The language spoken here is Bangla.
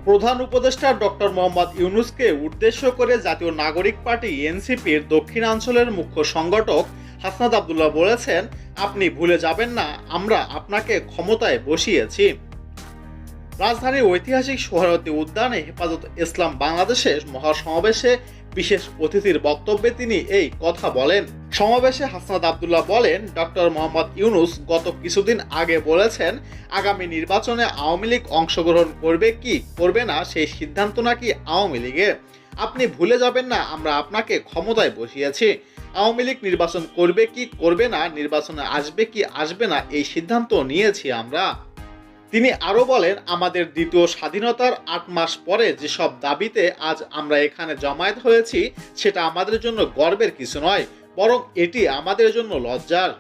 প্রধান উপদেষ্টা ডক্টর মোহাম্মদ ইউনূসকে উদ্দেশ্য করে জাতীয় নাগরিক পার্টি এনসিপির দক্ষিণাঞ্চলের মুখ্য সংগঠক হাসনাত আব্দুল্লাহ বলেছেন, আপনি ভুলে যাবেন না আমরা আপনাকে ক্ষমতায় বসিয়েছি। রাজধানীর ঐতিহাসিক সোহরাওয়ার্দী উদ্যানে হেফাজত ইসলাম বাংলাদেশের মহাসমাবেশে বিশেষ অতিথির বক্তব্যে তিনি এই কথা বলেন। সমাবেশে হাসনাত আব্দুল্লাহ বলেন, ডক্টর মোহাম্মদ ইউনূস গত কিছুদিন আগে বলেছেন আগামী নির্বাচনে আওয়ামী লীগ অংশগ্রহণ করবে কি করবে না সেই সিদ্ধান্ত নাকি আওয়ামী লীগের। আপনি ভুলে যাবেন না আমরা আপনাকে ক্ষমতায় বসিয়েছি। আওয়ামী লীগ নির্বাচন করবে কি করবে না, নির্বাচনে আসবে কি আসবে না এই সিদ্ধান্ত নিয়েছি আমরা। তিনি আরও বলেন, আমাদের দ্বিতীয় স্বাধীনতার ৮ মাস পরে যেসব দাবিতে আজ আমরা এখানে জমায়েত হয়েছি সেটা আমাদের জন্য গর্বের কিছু নয়, বরং এটি আমাদের জন্য লজ্জার।